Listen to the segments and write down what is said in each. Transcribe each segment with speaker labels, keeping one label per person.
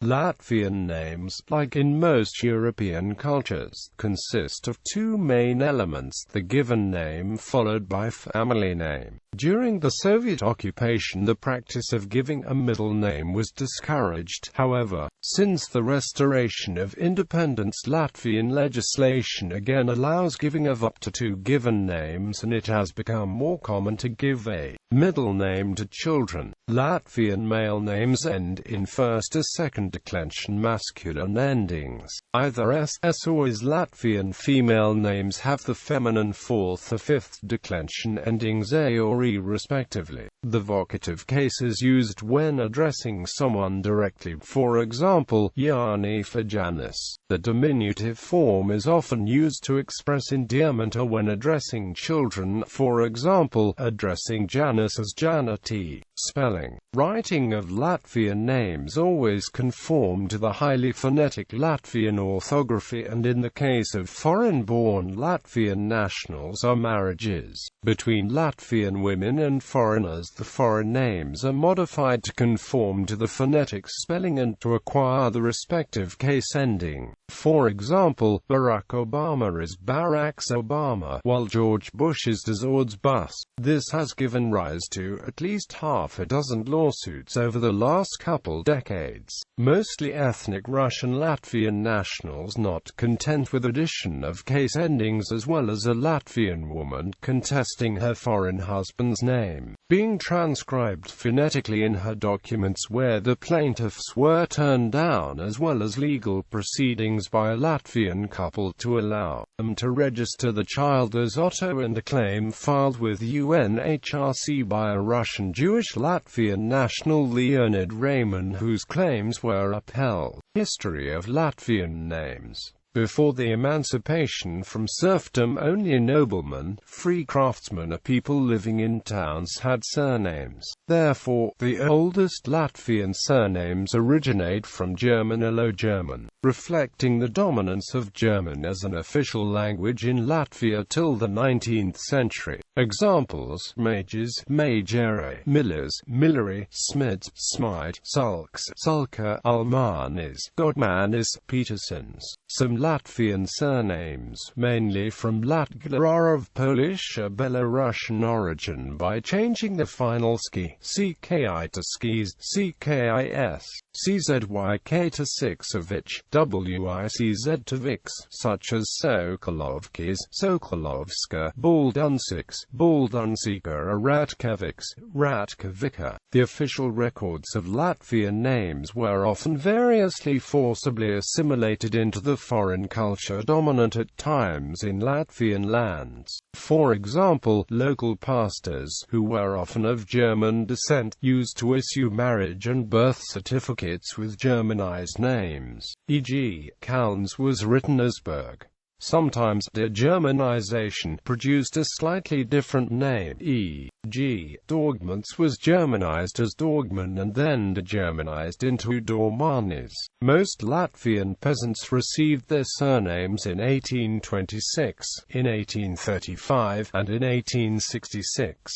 Speaker 1: Latvian names, like in most European cultures, consist of two main elements: the given name followed by family name. During the Soviet occupation, the practice of giving a middle name was discouraged. However, since the restoration of Independence Latvian legislation again allows giving of up to two given names, and it has become more common to give a middle name to children. Latvian male names end in first or second declension masculine endings, either ss or is. Latvian female names have the feminine fourth or fifth declension endings a or e respectively. The vocative case is used when addressing someone directly, for example, Jāni for Jānis. The diminutive form is often used to express endearment or when addressing children, for example, addressing Jānis as Jānati. Spelling. Writing of Latvian names always conform to the highly phonetic Latvian orthography, and in the case of foreign-born Latvian nationals or marriages between Latvian women and foreigners, the foreign names are modified to conform to the phonetic spelling and to acquire the respective case ending. For example, Barack Obama is Barack's Obama, while George Bush is George's Bus. This has given rise to at least half a dozen lawsuits over the last couple decades. Mostly ethnic Russian Latvian nationals not content with addition of case endings, as well as a Latvian woman contesting her foreign husband's name being transcribed phonetically in her documents where the plaintiffs were turned down, as well as legal proceedings by a Latvian couple to allow them to register the child as Otto, and a claim filed with UNHRC by a Russian Jewish Latvian national Leonid Raymond, whose claims were upheld. History of Latvian names. Before the emancipation from serfdom, only noblemen, free craftsmen or people living in towns had surnames. Therefore, the oldest Latvian surnames originate from German or Low German, reflecting the dominance of German as an official language in Latvia till the 19th century. Examples: mages, magere, millers, millery, smids, smide, sulks, sulka, almanis, godmanis, petersons. Some Latvian surnames, mainly from Latgala, are of Polish or Belarusian origin by changing the final ski, CKI to skis, CKIS, CZYK to Siksovich, WICZ to Vix, such as Sokolovkis, Sokolovska, Baldunciks, Baldunsika or Ratkeviks, Ratkevika. The official records of Latvian names were often variously forcibly assimilated into the foreign culture dominant at times in Latvian lands. For example, local pastors, who were often of German descent, used to issue marriage and birth certificates with Germanized names, e.g., Kalns was written as Berg. Sometimes de-Germanization produced a slightly different name, e.g., Dorgmans was Germanized as Dorgman and then de-Germanized into Dormanis. Most Latvian peasants received their surnames in 1826, in 1835, and in 1866.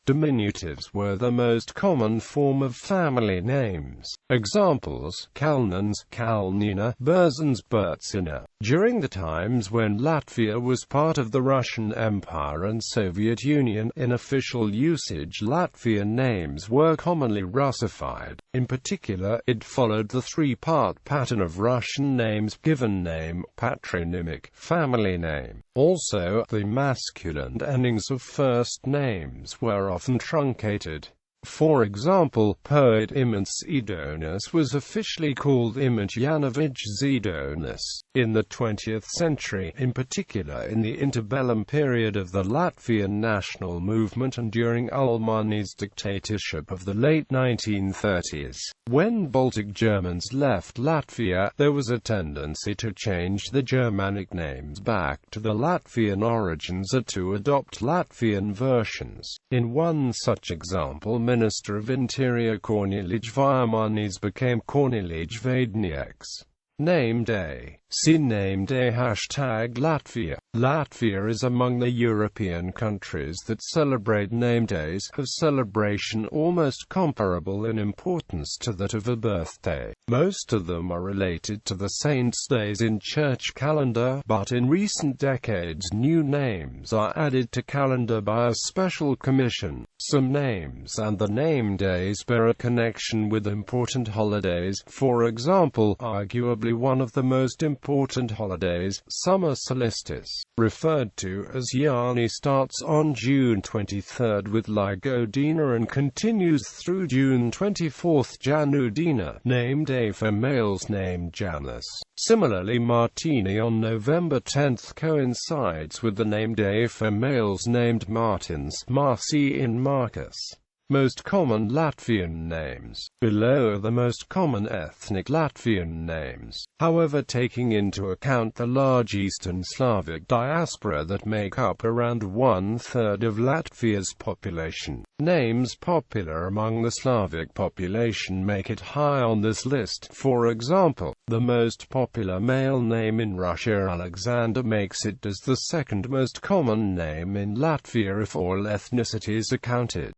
Speaker 1: Diminutives were the most common form of family names. Examples: Kalnins, Kalnina, Berzins, Bertsina. During the times when Latvia was part of the Russian Empire and Soviet Union, in official usage Latvian names were commonly Russified. In particular, it followed the three-part pattern of Russian names: given name, patronymic, family name. Also, the masculine endings of first names were often truncated. For example, poet Imants Zidonis was officially called Imants Yanovich Zidonis. In the 20th century, in particular in the interbellum period of the Latvian national movement and during Ulmanis' dictatorship of the late 1930s, when Baltic Germans left Latvia, there was a tendency to change the Germanic names back to the Latvian origins or to adopt Latvian versions. In one such example, Minister of Interior Kornelij Vaimanis became Kornelij Vaidnieks. Name Day. See Name Day #Latvia. Latvia is among the European countries that celebrate name days, a celebration almost comparable in importance to that of a birthday. Most of them are related to the saints' days in church calendar, but in recent decades new names are added to calendar by a special commission. Some names and the name days bear a connection with important holidays. For example, arguably one of the most important holidays, summer solstice, referred to as Jāni, starts on June 23 with Ligodina and continues through June 24, Janudina, name day for males named Jānis. Similarly, Martini on November 10 coincides with the name day for males named Martins, Marci and Marcus. Most common Latvian names. Below are the most common ethnic Latvian names. However, taking into account the large Eastern Slavic diaspora that make up around 1/3 of Latvia's population, names popular among the Slavic population make it high on this list. For example, the most popular male name in Russia, Alexander, makes it as the second most common name in Latvia if all ethnicities are counted.